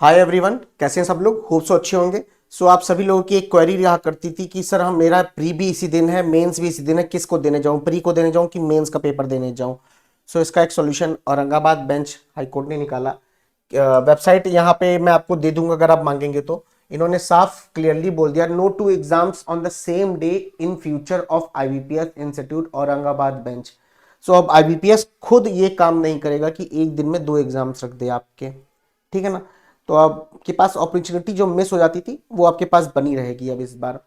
Hi everyone, कैसे हैं सब लोग। होप सो अच्छे होंगे। सो आप सभी लोगों की एक क्वेरी रहा करती थी कि सर हम मेरा प्री भी इसी दिन है, मेंस भी इसी दिन है, किसको देने जाऊं, प्री को देने जाऊं कि मेंस का पेपर देने जाऊं। सो इसका एक solution Aurangabad bench high court ने निकाला। वेबसाइट यहाँ पे मैं आपको दे दूंगा अगर आप मांगेंगे तो। इन्होंने साफ क्लियरली बोल दिया, no two exams on the same day in future of IBPS institute Aurangabad bench. So अब आईबीपीएस खुद ये काम नहीं करेगा कि एक दिन में दो एग्जाम्स रख दे आपके, ठीक है ना। तो आपके पास अपॉर्चुनिटी जो मिस हो जाती थी वो आपके पास बनी रहेगी अब इस बार।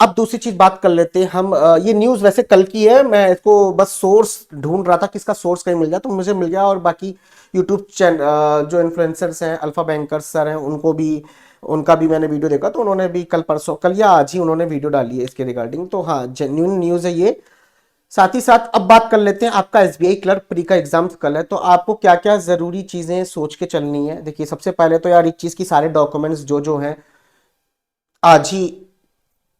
अब दूसरी चीज बात कर लेते हैं हम। ये न्यूज वैसे कल की है, मैं इसको बस सोर्स ढूंढ रहा था किसका सोर्स कहीं मिल जाए तो मुझे मिल गया। और बाकी यूट्यूब चैनल जो इन्फ्लुएंसर्स हैं, अल्फा बैंकर्स सर हैं, उनको भी उनका भी मैंने वीडियो देखा तो उन्होंने भी कल परसों, कल या आज ही उन्होंने वीडियो डाली है इसके रिगार्डिंग। तो हाँ, जेन्युइन न्यूज है ये। साथ ही साथ अब बात कर लेते हैं, आपका एसबीआई क्लर्क प्री का एग्जाम कल है, तो आपको क्या क्या जरूरी चीजें सोच के चलनी है। देखिए, सबसे पहले तो यार एक चीज की सारे डॉक्यूमेंट्स जो जो हैं आज ही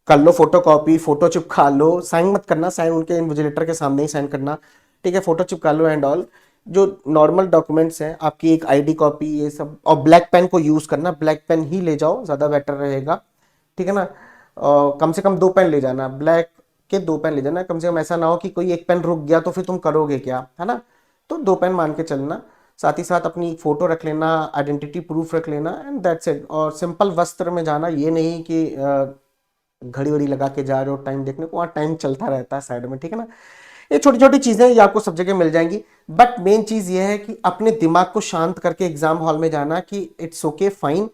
कर लो, फोटो कॉपी, फोटो चिपका लो। साइन मत करना, साइन उनके इन्विजिलेटर के सामने ही साइन करना, ठीक है। फोटो चिपका लो एंड ऑल। जो नॉर्मल डॉक्यूमेंट्स हैं, आपकी एक आईडी कॉपी, ये सब। और ब्लैक पेन को यूज करना, ब्लैक पेन ही ले जाओ, ज्यादा बेटर रहेगा, ठीक है ना। कम से कम दो पेन ले जाना, ब्लैक के दो पेन ले जाना। कम से कम ऐसा ना हो कि कोई एक पेन रुक गया तो फिर तुम करोगे क्या, है ना। तो दो पेन मान के चलना। साथ ही साथ अपनी फोटो रख लेना, आइडेंटिटी प्रूफ रख लेना एंड दैट्स इट। और सिंपल वस्त्र में जाना, ये नहीं कि घड़ी वड़ी लगा के जा रहे हो टाइम देखने को, वहाँ टाइम चलता रहता है साइड में, ठीक है ना। ये छोटी छोटी चीजें ये आपको सब जगह मिल जाएंगी। बट मेन चीज ये है कि अपने दिमाग को शांत करके एग्जाम हॉल में जाना कि इट्स ओके फाइन,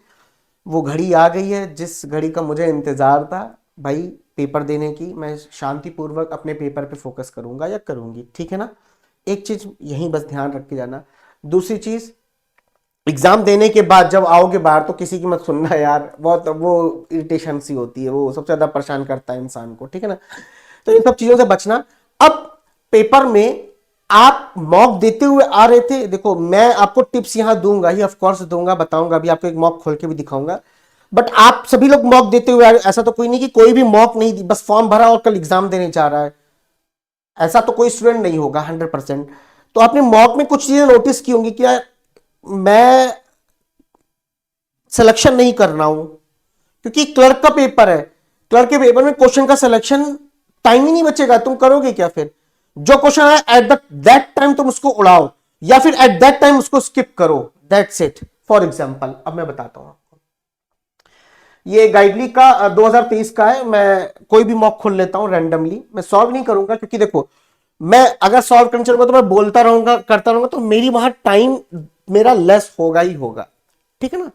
वो घड़ी आ गई है जिस घड़ी का मुझे इंतजार था भाई, पेपर देने की। मैं शांतिपूर्वक अपने पेपर पे फोकस करूंगा या करूंगी, ठीक है ना। एक चीज यही बस ध्यान रख के जाना। दूसरी चीज, एग्जाम देने के बाद जब आओगे बाहर तो किसी की मत सुनना यार, बहुत वो इरिटेशन सी होती है, वो सबसे ज्यादा परेशान करता है इंसान को, ठीक है ना। तो इन सब चीजों से बचना। अब पेपर में आप मॉक देते हुए आ रहे थे, देखो मैं आपको टिप्स यहां दूंगा ही, ऑफ कोर्स दूंगा, बताऊंगा, अभी आपको एक मॉक खोल के भी दिखाऊंगा। बट आप सभी लोग मॉक देते हुए आ रहे हो, ऐसा तो कोई नहीं कि कोई भी मॉक नहीं दी, बस फॉर्म भरा और कल एग्जाम देने जा रहा है, ऐसा तो कोई स्टूडेंट नहीं होगा 100%। तो आपने मॉक में कुछ चीजें नोटिस की होंगी, क्या मैं सिलेक्शन नहीं कर रहा हूं क्योंकि क्लर्क का पेपर है। क्लर्क के पेपर में क्वेश्चन का सिलेक्शन टाइम ही नहीं बचेगा, तुम करोगे क्या फिर। जो क्वेश्चन है एट दैट टाइम तुम उसको उड़ाओ, या फिर एट दैट टाइम उसको स्किप करो, दैट्स इट। फॉर एग्जाम्पल अब मैं बताता हूं, ये गाइडली का 2023 का है। मैं कोई भी मॉक खोल लेता हूं रैंडमली, मैं सॉल्व नहीं करूंगा क्योंकि देखो, मैं अगर सॉल्व करना चलूंगा तो मैं बोलता रहूंगा, करता रहूंगा, तो मेरी वहां टाइम मेरा लेस होगा ही होगा, ठीक है ना।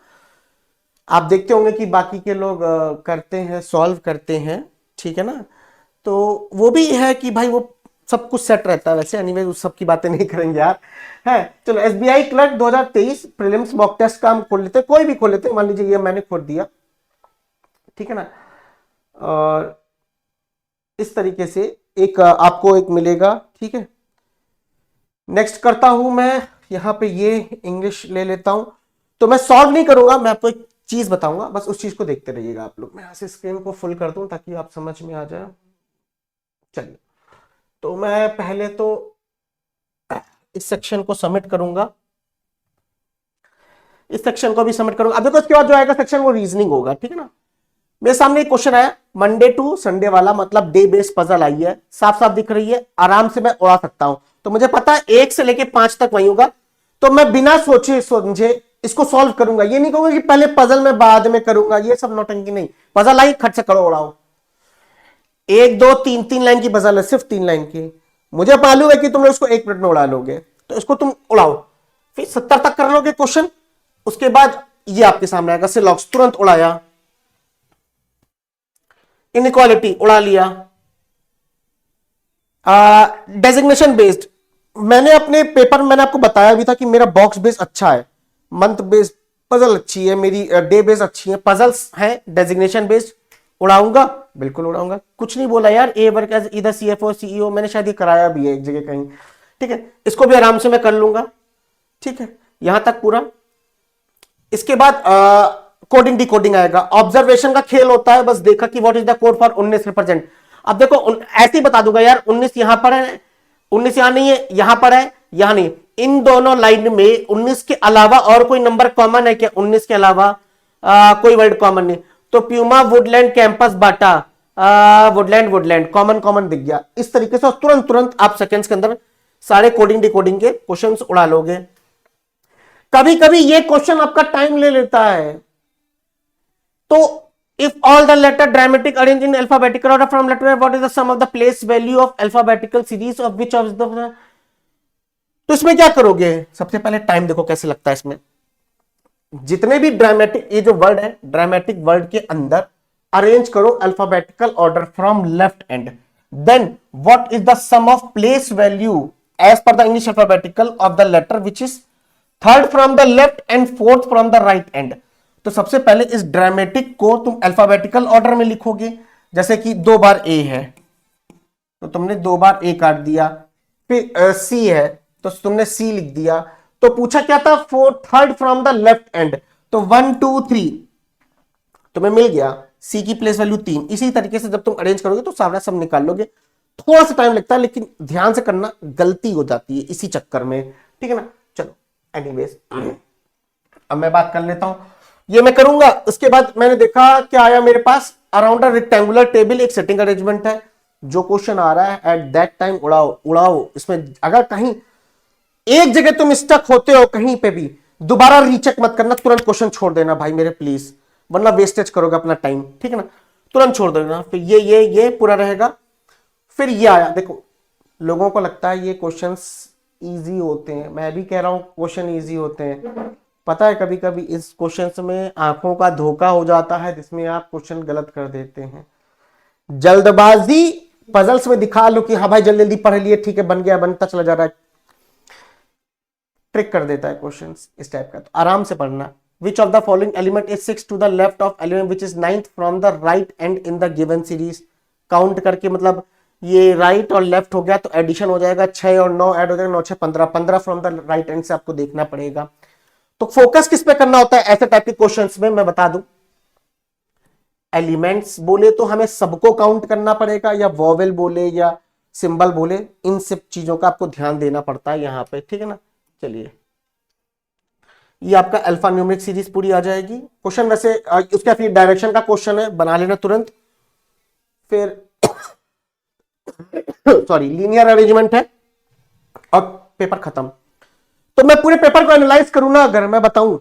आप देखते होंगे कि बाकी के लोग करते हैं, सॉल्व करते हैं, ठीक है ना। तो वो भी है कि भाई वो सब कुछ सेट रहता है वैसे, एनीवे उस सब की बातें नहीं करेंगे यार। है, चलो SBI clerk 2023 prelims mock test का हम खोल लेते हैं, कोई भी खोल लेते हैं। मान लीजिए ये मैंने खोल दिया, ठीक है ना। और इस तरीके से एक आपको एक मिलेगा, ठीक है। नेक्स्ट करता हूं मैं, यहां पे ये इंग्लिश ले लेता हूं। तो मैं सॉल्व नहीं करूंगा, मैं आपको एक चीज बताऊंगा, बस उस चीज को देखते रहिएगा आप लोग। मैं यहां से स्क्रीन को फुल कर दूं ताकि आप समझ में आ जाए। चलिए, तो मैं पहले तो इस सेक्शन को सबमिट करूंगा, इस सेक्शन को भी सबमिट करूंगा। अब देखो इसके बाद जो आएगा सेक्शन वो रीजनिंग होगा, ठीक है ना। मेरे सामने एक क्वेश्चन आया, मंडे टू संडे वाला, मतलब डे बेस्ड पजल आई है, साफ साफ दिख रही है, आराम से मैं उड़ा सकता हूं। तो मुझे पता है 1 से लेके 5 तक वही होगा, तो मैं बिना सोचे समझे इसको सॉल्व करूंगा। ये नहीं कहूंगा कि पहले पजल में बाद में करूंगा, ये सब नौटंकी नहीं। पजल आई, खट से करो, उड़ाओ। 1 2 3 3 लाइन की पजल है, सिर्फ 3 लाइन की। मुझे मालूम है कि तुम लोग इसको 1 मिनट में उड़ा लोगे, तो इसको तुम उड़ाओ, फिर 70 तक कर लोगे क्वेश्चन। उसके बाद ये आपके सामने आएगा, सिलॉक्स तुरंत उड़ाया, इनइक्वालिटी उड़ा लिया, डेजिग्नेशन बेस्ड। मैंने अपने पेपर में मैंने आपको बताया भी था कि मेरा बॉक्स बेस्ड अच्छा है, मंथ बेस्ड पजल अच्छी है मेरी, डे बेस्ड अच्छी है, पजल्स हैं डेजिग्नेशन बेस्ड। उड़ाऊंगा, बिल्कुल उड़ाऊंगा, कुछ नहीं बोला यार। ए वर्क एज इधर सीएफओ सीईओ, मैंने शायद ये कराया भी है एक जगह कहीं, ठीक है। इसको भी आराम से मैं कर लूंगा, ठीक है, यहां तक पूरा। इसके बाद कोडिंग डिकोडिंग आएगा, ऑब्जर्वेशन का खेल होता है, बस देखा कि what is the code for 19 represent. अब देखो ऐसे ही बता दूंगा यार, 19 यहां पर है, 19 यहां नहीं है, यहां पर है, यहां नहीं। इन दोनों लाइन में 19 के अलावा और कोई नंबर कॉमन है क्या? 19 के अलावा कोई वर्ड कॉमन नहीं, तो प्यूमा, वुडलैंड, कैंपस, बाटा, वुडलैंड, वुडलैंड कॉमन कॉमन दिख गया। इस तरीके से तुरंत तुरंत आप सेकंड्स के अंदर सारे कोडिंग डिकोडिंग के क्वेश्चंस उड़ा लोगे। कभी कभी ये क्वेश्चन आपका टाइम ले लेता है, तो if all the letter dramatic arrange in alphabetical order from letter, what is the sum of the place value of alphabetical series of which of the, तो इसमें क्या करोगे? सबसे पहले टाइम देखो कैसे लगता है इसमें। जितने भी ड्रामेटिक, ये जो वर्ड है ड्रामेटिक वर्ड के अंदर अरेंज करो alphabetical order from left end, then what is the sum of place value as per the English alphabetical of the letter which is third from the left end fourth from the right end. तो सबसे पहले इस dramatic को तुम alphabetical order में लिखोगे, जैसे कि 2 बार ए है तो तुमने 2 बार ए काट दिया, फिर सी है तो तुमने सी लिख दिया। तो पूछा क्या था? Fourth third from the left and, तो 1 2 3 तुम्हें मिल गया, सी की प्लेस वैल्यू 3। इसी तरीके से जब तुम अरेंज करोगे तो सारा सब निकाल लोगे। थोड़ा सा टाइम लगता है लेकिन ध्यान से करना, गलती हो जाती है इसी चक्कर में, ठीक है ना। चलो एनीवेज, अब मैं बात कर लेता हूं, ये मैं करूंगा। उसके बाद मैंने देखा क्या आया मेरे पास, अराउंड अ रेक्टेंगुलर टेबल एक सेटिंग अरेंजमेंट है। जो क्वेश्चन आ रहा है एट दैट टाइम उड़ाओ उड़ाओ। इसमें अगर कहीं एक जगह तुम स्टक होते हो कहीं पे भी, दोबारा रीचेक मत करना, तुरंत क्वेश्चन छोड़ देना भाई मेरे प्लीज, वरना वेस्टेज करोगे अपना टाइम, ठीक है ना। तुरंत छोड़ देना। फिर ये पूरा रहेगा। फिर ये आया, देखो लोगों को लगता है ये क्वेश्चंस इजी होते हैं, मैं भी कह रहा हूं क्वेश्चन इजी होते हैं। पता है कभी कभी इस क्वेश्चन में आंखों का धोखा हो जाता है, जिसमें आप क्वेश्चन गलत कर देते हैं। जल्दबाजी पजल्स में दिखा लो कि हाँ भाई जल्दी जल्दी पढ़ लिए, ठीक है बन गया, बनता चला जा रहा है, ट्रिक कर देता है क्वेश्चन इस टाइप का। तो आराम से पढ़ना। Which of the following element is 6 to the left of element which is 9th from the right end in the given series. Count करके, मतलब ये राइट और लेफ्ट हो गया तो एडिशन हो जाएगा, 6 और 9 ऐड हो जाएगा, 9 6 15, 15 फ्रॉम द राइट एंड से आपको देखना पड़ेगा। तो फोकस किस पे करना होता है ऐसे टाइप के क्वेश्चंस में, मैं बता दूं। एलिमेंट्स बोले तो हमें सबको काउंट करना पड़ेगा, या वॉवेल बोले या सिंबल बोले, इन सब चीजों का आपको ध्यान देना पड़ता है यहां पे, ठीक है ना। चलिए, ये आपका अल्फा न्यूमेरिक सीरीज पूरी आ जाएगी। क्वेश्चन वैसे उसका फिर डायरेक्शन का क्वेश्चन है, बना लेना तुरंत। फिर सॉरी लीनियर अरेंजमेंट है और पेपर खत्म। तो मैं पूरे पेपर को एनालाइज करूं ना, अगर मैं बताऊं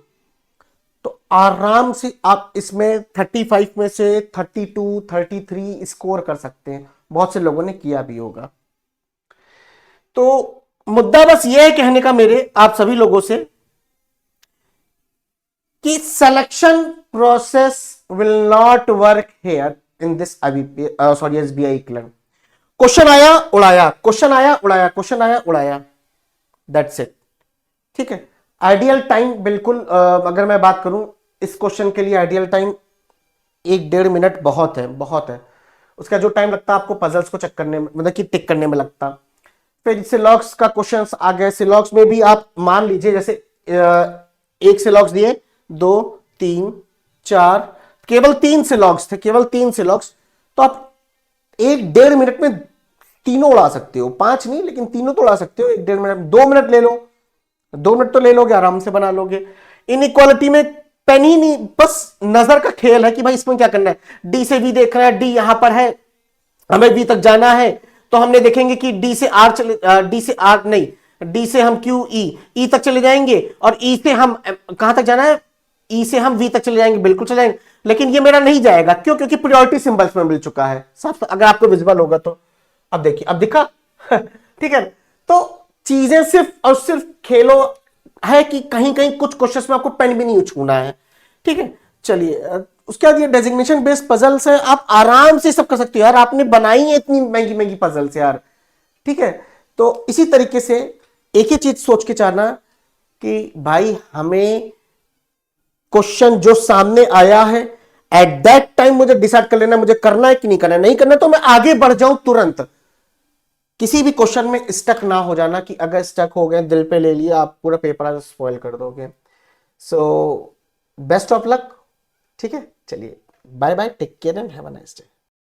तो आराम से आप इसमें 35 में से 32 33 स्कोर कर सकते हैं। बहुत से लोगों ने किया भी होगा। तो मुद्दा बस ये है कहने का मेरे आप सभी लोगों से कि selection process will not work here in this sorry SBI clerk. Question आया उड़ाया, क्वेश्चन आया उड़ाया, क्वेश्चन आया उड़ाया, दैट्स इट, ठीक है। आइडियल टाइम बिल्कुल अगर मैं बात करूं इस क्वेश्चन के लिए, आइडियल टाइम 1-1.5 मिनट बहुत है, बहुत है। उसका जो टाइम लगता है आपको पजल्स को चेक करने में, मतलब कि टिक करने में लगता। फिर सिलॉक्स का क्वेश्चन आ गए। सिलॉक्स में भी आप मान लीजिए जैसे एक सिलॉक्स दिए, 2 3 4, केवल 3 सिलॉक्स थे, केवल 3 सिलॉक्स, तो आप 1-1.5 मिनट में तीनों उड़ा सकते हो। 5 नहीं लेकिन तीनों तो उड़ा सकते हो 1-1.5 मिनट। 2 मिनट ले लो, 2 मिनट तो ले लोगे, आराम से बना लोगे। इनइक्वालिटी में पेन ही नहीं, बस नजर का खेल है कि भाई इसमें क्या करना है। डी से वी देख रहा है, डी यहां पर है, हमें वी तक जाना है, तो हमने देखेंगे कि डी से आर चले, डी से आर नहीं, डी से हम क्यू ई तक चले जाएंगे, और ई से हम कहां तक जाना है, ई से हम वी तक चले जाएंगे, बिल्कुल चले जाएंगे। लेकिन ये मेरा नहीं जाएगा, क्यों? क्योंकि प्रायोरिटी सिंबल्स में मिल चुका है साफ, अगर आपको विजिबल होगा तो। अब देखिए, अब दिखा ठीक है। तो चीजें सिर्फ और सिर्फ खेलो है कि कहीं कहीं कुछ क्वेश्चंस में आपको पेन भी नहीं छूना है, ठीक है। चलिए, उसके बाद ये डेजिग्नेशन बेस्ड पजल्स है, आप आराम से सब कर सकते हो यार, आपने बनाई है इतनी महंगी महंगी पजल्स यार, ठीक है। तो इसी तरीके से एक ही चीज सोच के चाहना कि भाई हमें क्वेश्चन जो सामने आया है एट दैट टाइम मुझे डिसाइड कर लेना, मुझे करना है कि नहीं करना है। नहीं करना तो मैं आगे बढ़ जाऊं तुरंत। किसी भी क्वेश्चन में स्टक ना हो जाना कि अगर स्टक हो गए दिल पे ले लिया, आप पूरा पेपर स्पॉइल कर दोगे। सो बेस्ट ऑफ लक, ठीक है। चलिए, bye bye, take care and have a nice day.